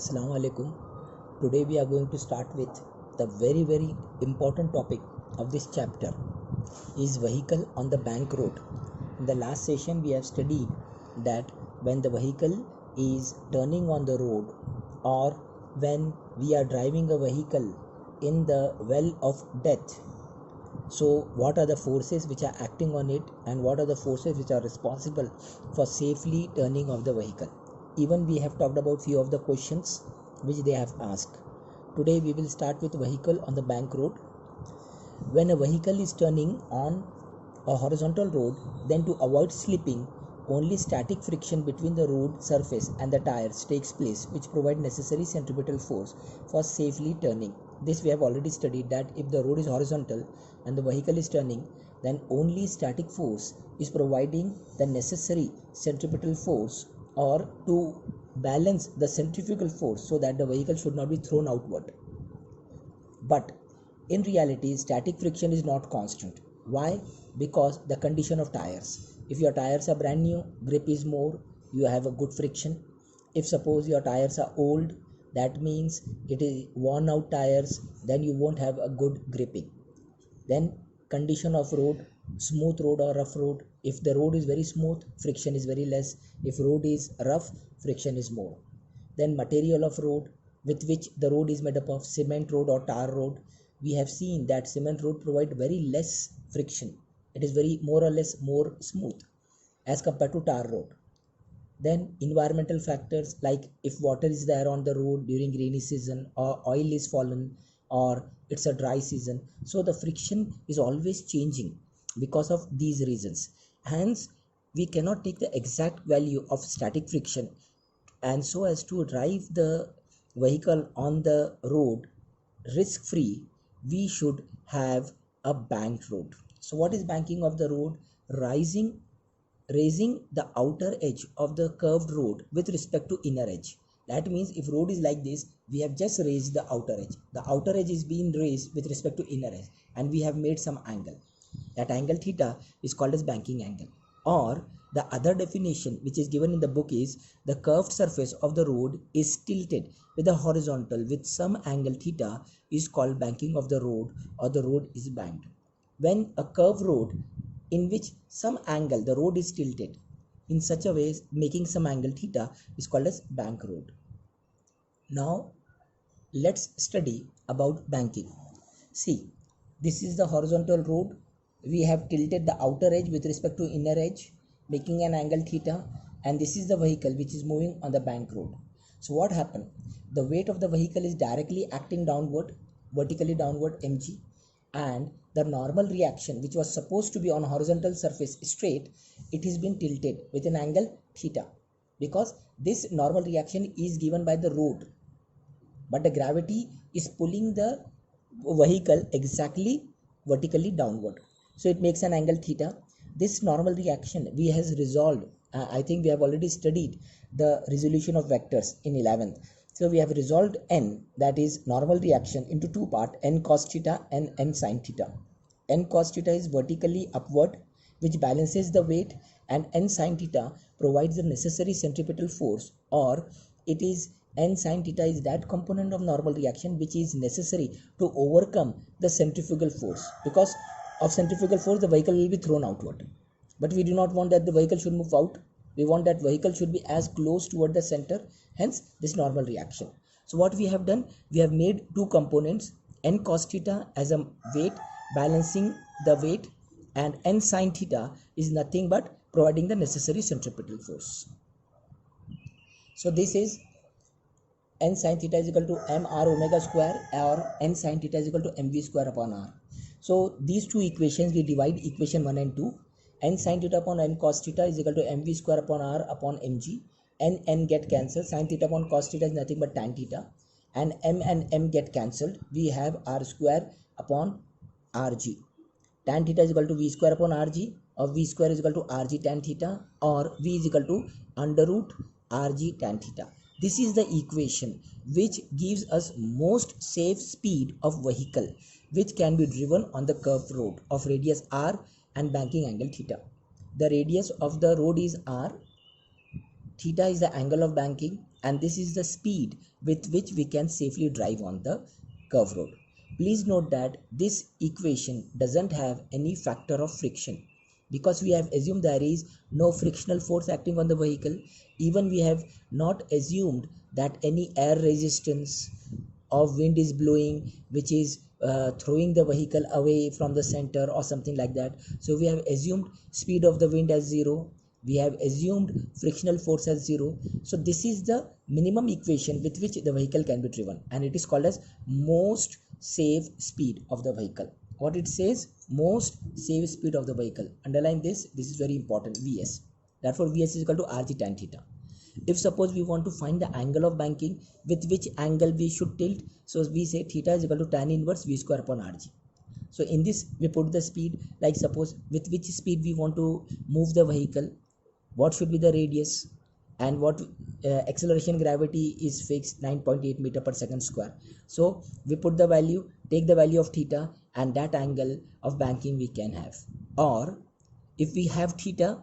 Assalamu alaikum. Today we are going to start with the very important topic of this chapter is vehicle on the bank road. In the last session we have studied that when the vehicle is turning on the road or when we are driving a vehicle in the well of death, so what are the forces which are acting on it and what are the forces which are responsible for safely turning of the vehicle. Even we have talked about few of the questions which they have asked. Today we will start with vehicle on the bank road. When a vehicle is turning on a horizontal road, then to avoid slipping, only static friction between the road surface and the tires takes place, which provide necessary centripetal force for safely turning. This we have already studied, that if the road is horizontal and the vehicle is turning, then only static force is providing the necessary centripetal force or to balance the centrifugal force so that the vehicle should not be thrown outward. But in reality, static friction is not constant. Why? Because the condition of tires. If your tires are brand new, grip is more, you have a good friction. If suppose your tires are old, that means it is worn out tires, then you won't have a good gripping. Then condition of road, smooth road or rough road. If the road is very smooth, friction is very less. If road is rough, friction is more. Then material of road, with which the road is made up of, cement road or tar road. We have seen that cement road provide very less friction. It is very more or less more smooth as compared to tar road. Then environmental factors, like if water is there on the road during rainy season or oil is fallen or it's a dry season, so the friction is always changing because of these reasons. Hence we cannot take the exact value of static friction, and so as to drive the vehicle on the road risk free, we should have a banked road. So what is banking of the road? Raising the outer edge of the curved road with respect to inner edge. That means if road is like this, we have just raised the outer edge. The outer edge is being raised with respect to inner edge, and we have made some angle. That angle theta is called as banking angle. Or the other definition which is given in the book is the curved surface of the road is tilted with a horizontal with some angle theta is called banking of the road, or the road is banked. When a curved road in which some angle the road is tilted in such a way making some angle theta is called as bank road. Now let's study about banking. See, this is the horizontal road. We have tilted the outer edge with respect to inner edge, making an angle theta, and this is the vehicle which is moving on the bank road. So what happened? The weight of the vehicle is directly acting downward, vertically downward mg, and the normal reaction which was supposed to be on horizontal surface straight, it has been tilted with an angle theta, because this normal reaction is given by the road, but the gravity is pulling the vehicle exactly vertically downward, so it makes an angle theta. This normal reaction we has resolved. I think we have already studied the resolution of vectors in 11th. So we have resolved n, that is normal reaction, into two parts, n cos theta and n sin theta. N cos theta is vertically upward, which balances the weight, and n sin theta provides the necessary centripetal force, or it is n sin theta is that component of normal reaction which is necessary to overcome the centrifugal force. Because of centrifugal force, the vehicle will be thrown outward, but we do not want that the vehicle should move out. We want that vehicle should be as close toward the center, hence this normal reaction. So what we have done, we have made two components, n cos theta as a weight balancing the weight, and n sin theta is nothing but providing the necessary centripetal force. So this is n sin theta is equal to m r omega square, or n sin theta is equal to mv square upon r. So these two equations we divide, equation 1 and 2. N sin theta upon n cos theta is equal to mv square upon r upon mg. N get cancelled. Sin theta upon cos theta is nothing but tan theta, and m get cancelled. We have r square upon rg. Tan theta is equal to v square upon rg, or v square is equal to rg tan theta, or v is equal to under root rg tan theta. This is the equation which gives us most safe speed of vehicle which can be driven on the curved road of radius r and banking angle theta. The radius of the road is r, theta is the angle of banking, and this is the speed with which we can safely drive on the curved road. Please note that this equation doesn't have any factor of friction, because we have assumed there is no frictional force acting on the vehicle. Even we have not assumed that any air resistance of wind is blowing which is throwing the vehicle away from the center or something like that. So we have assumed speed of the wind as 0, we have assumed frictional force as 0. So this is the minimum equation with which the vehicle can be driven, and it is called as most safe speed of the vehicle. What it says, most safe speed of the vehicle. Underline this, this is very important, Vs. Therefore Vs is equal to Rg tan theta. If suppose we want to find the angle of banking, with which angle we should tilt, so we say theta is equal to tan inverse V square upon Rg. So in this we put the speed, like suppose with which speed we want to move the vehicle, what should be the radius, and what acceleration gravity is fixed 9.8 meter per second square. So we put the value, take the value of theta, and that angle of banking we can have. Or if we have theta,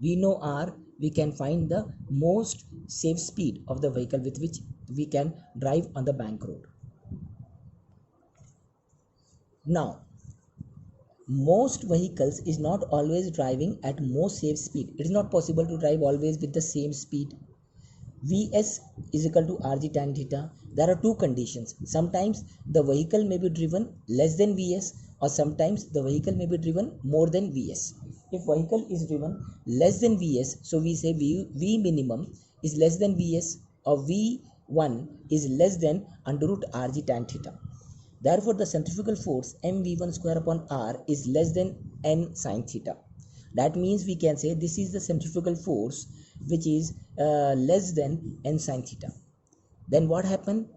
we know R, we can find the most safe speed of the vehicle with which we can drive on the bank road. Now, most vehicles is not always driving at most safe speed. It is not possible to drive always with the same speed. Vs is equal to Rg tan theta. There are two conditions. Sometimes the vehicle may be driven less than Vs, or sometimes the vehicle may be driven more than Vs. If vehicle is driven less than Vs, so we say V minimum is less than Vs, or V1 is less than under root Rg tan theta. Therefore, the centrifugal force mv1 square upon r is less than n sin theta. That means we can say this is the centrifugal force which is less than n sin theta. Then what happened?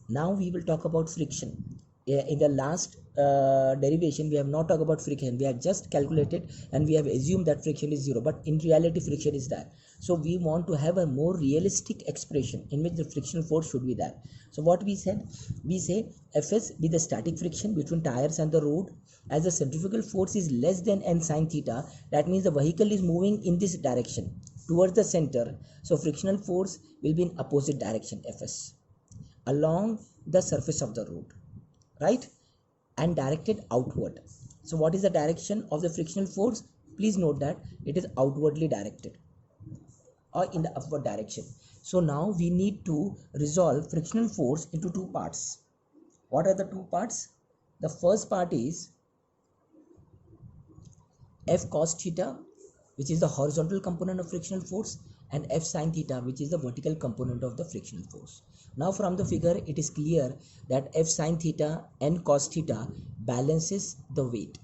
Now we will talk about friction. In the last derivation we have not talked about friction, we have just calculated and we have assumed that friction is 0, but in reality friction is there. So we want to have a more realistic expression in which the frictional force should be there. So what we said, we say Fs be the static friction between tires and the road. As the centrifugal force is less than n sin theta, that means the vehicle is moving in this direction towards the center, so frictional force will be in opposite direction, Fs, along the surface of the road, right, and directed outward. So what is the direction of the frictional force? Please note that it is outwardly directed or in the upward direction. So now we need to resolve frictional force into two parts. What are the two parts? The first part is F cos theta, which is the horizontal component of frictional force, and F sin theta, which is the vertical component of the frictional force. Now from the figure it is clear that F sin theta and cos theta balances the weight.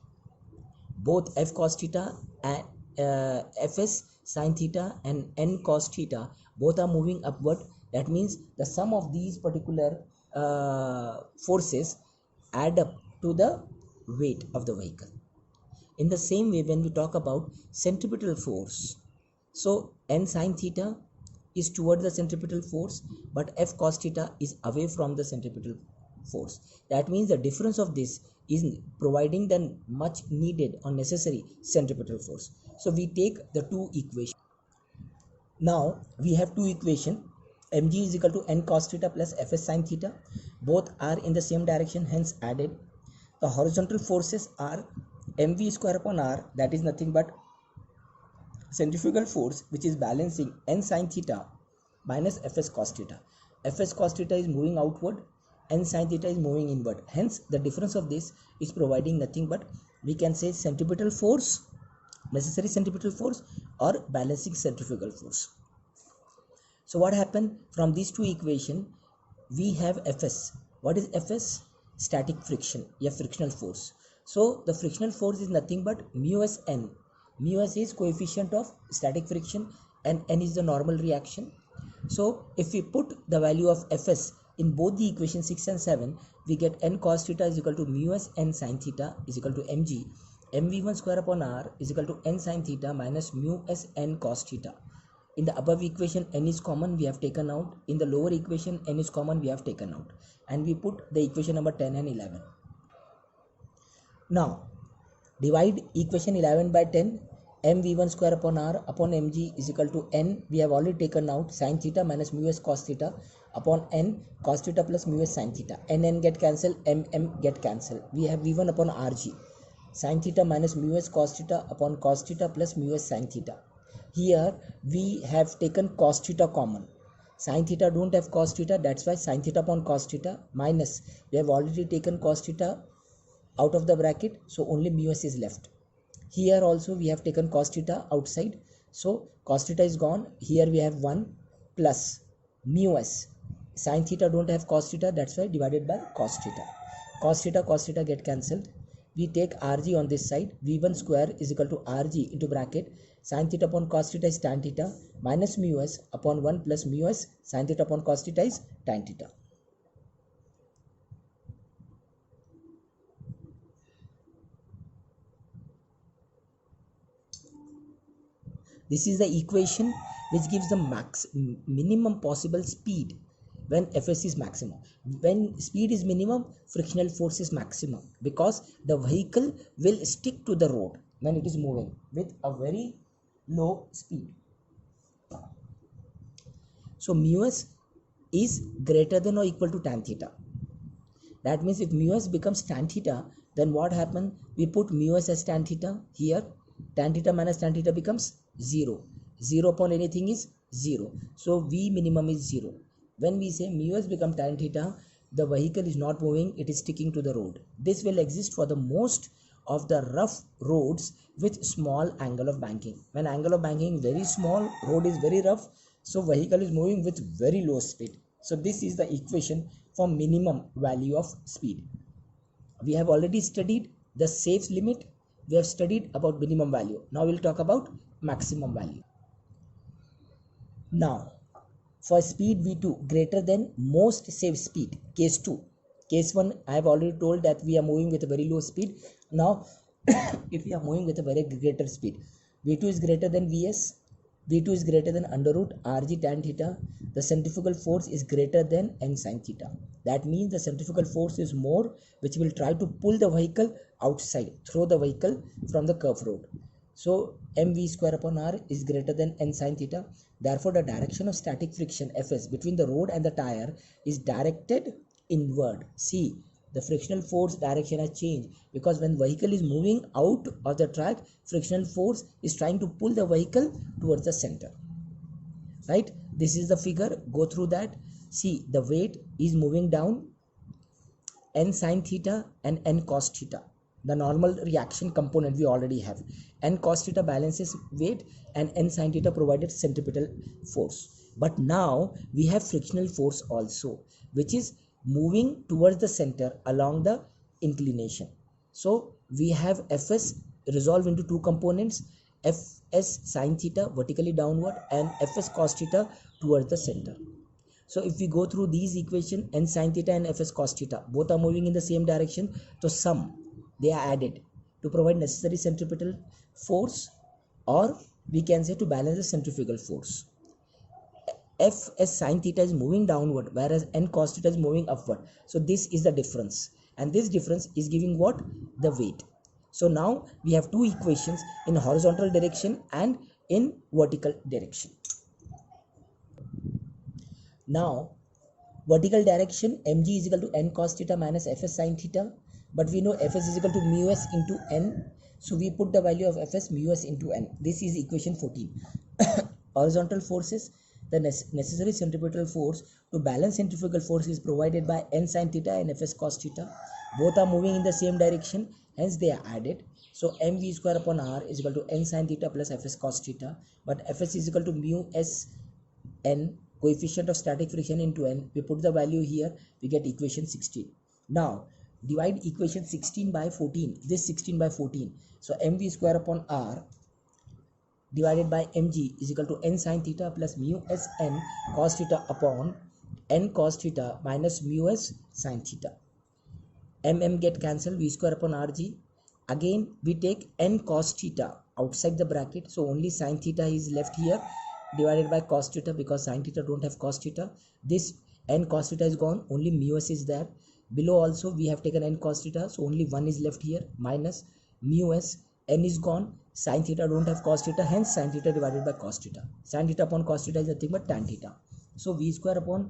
Both F cos theta and Fs sin theta and n cos theta both are moving upward. That means the sum of these particular forces add up to the weight of the vehicle. In the same way, when we talk about centripetal force, so n sin theta is toward the centripetal force, but F cos theta is away from the centripetal force. That means the difference of this is providing the much needed or necessary centripetal force. So we take the two equations. Now we have two equations. Mg is equal to n cos theta plus Fs sin theta. Both are in the same direction, hence added. The horizontal forces are mv square upon r, that is nothing but centrifugal force which is balancing n sin theta minus Fs cos theta. Fs cos theta is moving outward, n sin theta is moving inward. Hence the difference of this is providing nothing but, we can say, centripetal force, necessary centripetal force, or balancing centrifugal force. So what happened from these two equations? We have Fs. What is Fs? Static friction, frictional force. So the frictional force is nothing but mu s n. Mu s is coefficient of static friction and n is the normal reaction. So if we put the value of Fs in both the equation 6 and 7, we get n cos theta is equal to mu s n sin theta is equal to mg. mv1 square upon r is equal to n sin theta minus mu s n cos theta. In the above equation n is common, we have taken out. In the lower equation n is common, we have taken out. And we put the equation number 10 and 11. Now divide equation 11 by 10. m v1 square upon r upon mg is equal to n. We have already taken out sin theta minus mu s cos theta upon n cos theta plus mu s sin theta. N get cancelled, m get cancelled. We have v1 upon rg sin theta minus mu s cos theta upon cos theta plus mu s sin theta. Here we have taken cos theta common. Sin theta don't have cos theta, that's why sin theta upon cos theta minus we have already taken cos theta out of the bracket, so only mu s is left. Here also we have taken cos theta outside, so cos theta is gone. Here we have 1 plus mu s. Sin theta don't have cos theta, that's why divided by cos theta. Cos theta get cancelled. We take rg on this side. v1 square is equal to rg into bracket sin theta upon cos theta is tan theta minus mu s upon 1 plus mu s sin theta upon cos theta is tan theta. This is the equation which gives the minimum possible speed when Fs is maximum. When speed is minimum, frictional force is maximum, because the vehicle will stick to the road when it is moving with a very low speed. So mu s is greater than or equal to tan theta. That means if mu s becomes tan theta, then what happens? We put mu s as tan theta here. Tan theta minus tan theta becomes 0. 0 upon anything is 0. So V minimum is 0. When we say mu s become tan theta, the vehicle is not moving, it is sticking to the road. This will exist for the most of the rough roads with small angle of banking. When angle of banking very small, road is very rough, so vehicle is moving with very low speed. So this is the equation for minimum value of speed. We have already studied the safe limit. We have studied about minimum value. Now we'll talk about maximum value. Now, for speed V2 greater than most safe speed, case 2. Case 1, I have already told that we are moving with a very low speed. Now, if we are moving with a very greater speed, V2 is greater than Vs, V2 is greater than under root Rg tan theta, the centrifugal force is greater than n sin theta. That means the centrifugal force is more, which will try to pull the vehicle outside, throw the vehicle from the curved road. So mv square upon r is greater than n sin theta. Therefore, the direction of static friction Fs between the road and the tire is directed inward. See, the frictional force direction has changed, because when vehicle is moving out of the track, frictional force is trying to pull the vehicle towards the center. Right? This is the figure. Go through that. See, the weight is moving down, n sin theta and n cos theta. The normal reaction component we already have. N cos theta balances weight and n sin theta provided centripetal force. But now we have frictional force also, which is moving towards the center along the inclination. So we have Fs resolved into two components, Fs sin theta vertically downward and Fs cos theta towards the center. So if we go through these equations, n sin theta and Fs cos theta, both are moving in the same direction. So sum, they are added to provide necessary centripetal force, or we can say to balance the centrifugal force. Fs sin theta is moving downward, whereas n cos theta is moving upward. So this is the difference, and this difference is giving what? The weight. So now we have two equations in horizontal direction and in vertical direction. Now vertical direction, mg is equal to n cos theta minus Fs sin theta, but we know Fs is equal to mu s into n, so we put the value of Fs mu s into n. This is equation 14. Horizontal forces, the necessary centripetal force to balance centrifugal force is provided by n sin theta and Fs cos theta. Both are moving in the same direction, hence they are added. So mv square upon r is equal to n sin theta plus Fs cos theta, but Fs is equal to mu s n, coefficient of static friction into n. We put the value here, we get equation 16. Now divide equation 16 by 14, this 16 by 14. So mv square upon r divided by mg is equal to n sin theta plus mu s n cos theta upon n cos theta minus mu s sin theta. Get cancelled, v square upon rg. Again we take n cos theta outside the bracket, so only sin theta is left here, divided by cos theta, because sin theta don't have cos theta. This n cos theta is gone, only mu s is there. Below also we have taken n cos theta, so only 1 is left here, minus mu s, n is gone, Sin theta don't have cos theta, hence sin theta divided by cos theta. Sin theta upon cos theta is nothing but tan theta. So v square upon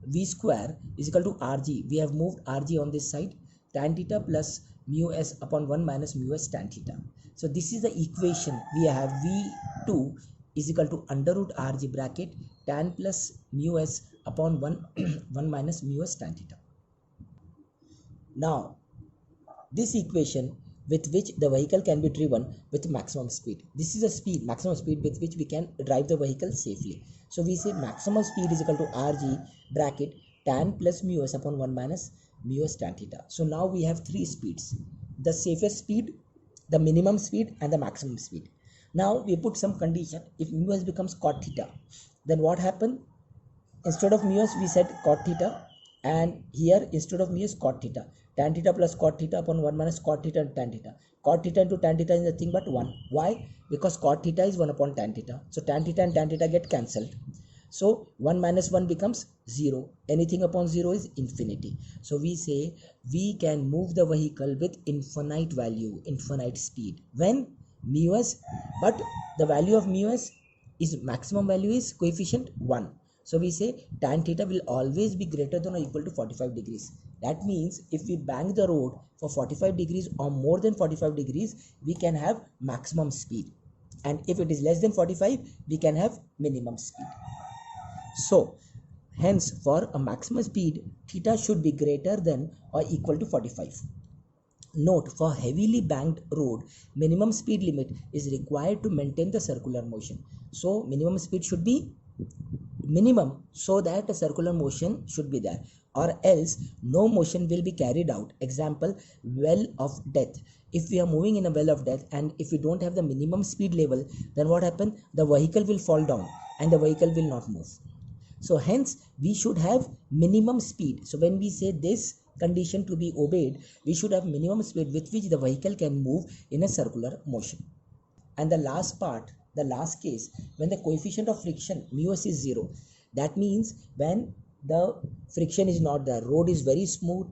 v square is equal to rg. We have moved rg on this side. Tan theta plus mu s upon 1 minus mu s tan theta. So this is the equation. We have v2 is equal to under root rg bracket tan plus mu s upon 1 minus mu s tan theta. Now this equation with which the vehicle can be driven with maximum speed. This is a speed, maximum speed with which we can drive the vehicle safely. So we say maximum speed is equal to rg bracket tan plus mu s upon 1 minus mu s tan theta. So now we have three speeds: the safest speed, the minimum speed, and the maximum speed. Now we put some condition. If mu s becomes cot theta, then what happened? Instead of mu s we said cot theta, and here instead of mu s cot theta. Tan theta plus cot theta upon 1 minus cot theta and tan theta. Cot theta into tan theta is nothing but 1. Why? Because cot theta is 1 upon tan theta. So tan theta and tan theta get cancelled. So 1 minus 1 becomes 0. Anything upon 0 is infinity. So we say we can move the vehicle with infinite value, infinite speed. When mu s, but the value of mu s is maximum value is coefficient 1. So we say tan theta will always be greater than or equal to 45 degrees. That means if we bank the road for 45 degrees or more than 45 degrees, we can have maximum speed. And if it is less than 45, we can have minimum speed. So hence for a maximum speed, theta should be greater than or equal to 45. Note, for heavily banked road, minimum speed limit is required to maintain the circular motion. So minimum speed should be minimum so that a circular motion should be there, or else no motion will be carried out. Example, well of death. If we are moving in a well of death and if we don't have the minimum speed level, then what happens? The vehicle will fall down and the vehicle will not move. So hence we should have minimum speed. So when we say this condition to be obeyed, we should have minimum speed with which the vehicle can move in a circular motion. And the last part, the last case, when the coefficient of friction mu s is 0, that means when the friction is not there, road is very smooth,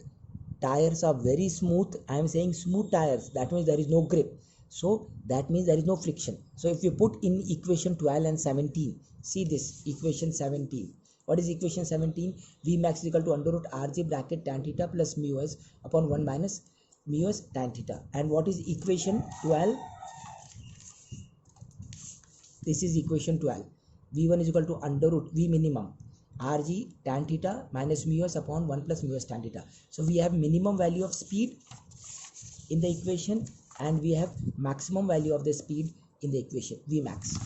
tires are very smooth. I am saying smooth tires, that means there is no grip. So that means there is no friction. So if you put in equation 12 and 17, see this equation 17. What is equation 17? V max is equal to under root rg bracket tan theta plus mu s upon 1 minus mu s tan theta. And what is equation 12? This is equation 12. V1 is equal to under root V minimum rg tan theta minus mu s upon 1 plus mu s tan theta. So we have minimum value of speed in the equation and we have maximum value of the speed in the equation V max.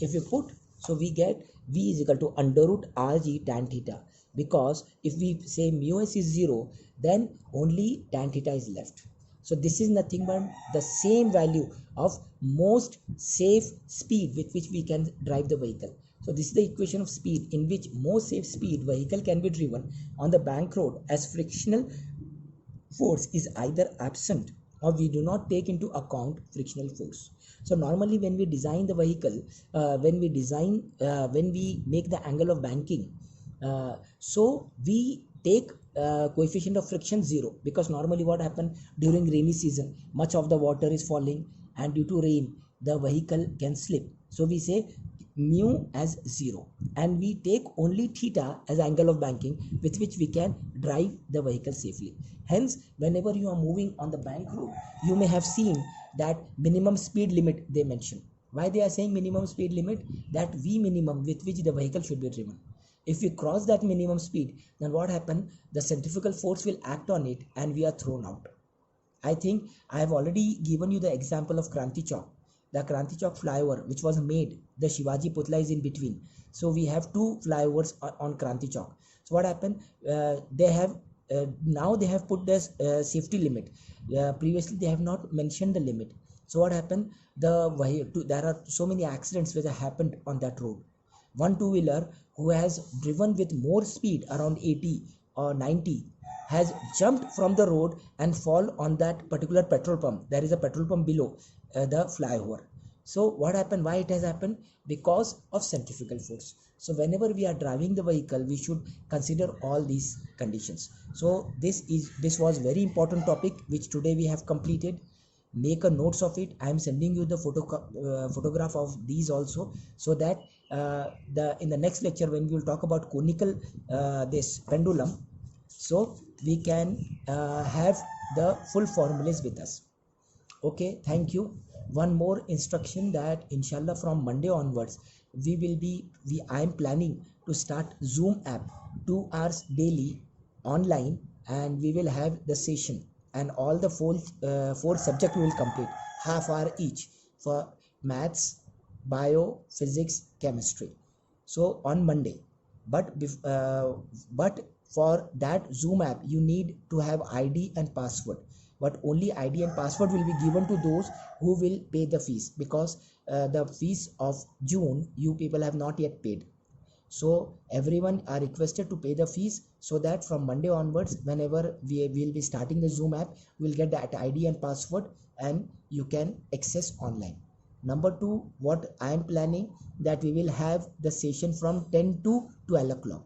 If you put, so we get V is equal to under root rg tan theta, because if we say mu s is 0, then only tan theta is left. So this is nothing but the same value of most safe speed with which we can drive the vehicle. So this is the equation of speed in which most safe speed vehicle can be driven on the bank road as frictional force is either absent or we do not take into account frictional force. So normally when we design the vehicle, when we make the angle of banking, so we take coefficient of friction 0, because normally what happen during rainy season, much of the water is falling and due to rain the vehicle can slip. So we say mu as 0 and we take only theta as angle of banking with which we can drive the vehicle safely. Hence whenever you are moving on the bank road, you may have seen that minimum speed limit they mention. Why they are saying minimum speed limit? That V minimum with which the vehicle should be driven. If we cross that minimum speed, then what happens? The centrifugal force will act on it and we are thrown out. I think I have already given you the example of Kranti Chowk. The Kranti Chowk flyover which was made, the Shivaji Putla is in between. So we have two flyovers on Kranti Chowk. So what happened? Now they have put this safety limit. Previously they have not mentioned the limit. So what happened? There are so many accidents which have happened on that road. One two-wheeler who has driven with more speed around 80 or 90 has jumped from the road and fall on that particular petrol pump. There is a petrol pump below the flyover. So what happened? Why it has happened? Because of centrifugal force. So whenever we are driving the vehicle, we should consider all these conditions. So this was very important topic which today we have completed. make a notes of it. I am sending you the photograph of these also, so that the in the next lecture when we will talk about conical this pendulum, so we can have the full formulas with us. Okay, thank you. One more instruction, that inshallah from Monday onwards I am planning to start Zoom app 2 hours daily online, and we will have the session, and all the four subject we will complete half hour each for maths, bio, physics, chemistry. So on Monday, but for that Zoom app you need to have ID and password, but only ID and password will be given to those who will pay the fees, because the fees of June you people have not yet paid. So everyone are requested to pay the fees, so that from Monday onwards, whenever we will be starting the Zoom app, we will get that ID and password, and you can access online. Number two, what I am planning, that we will have the session from 10 to 12 o'clock.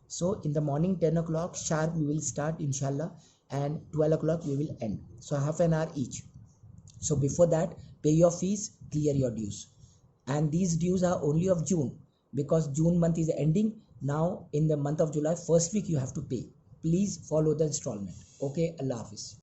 So in the morning 10 o'clock sharp we will start inshallah, and 12 o'clock we will end, so half an hour each. So before that, pay your fees, clear your dues, and these dues are only of June, because June month is ending now. In the month of July first week you have to pay. Please follow the installment. Okay, Allah Hafiz.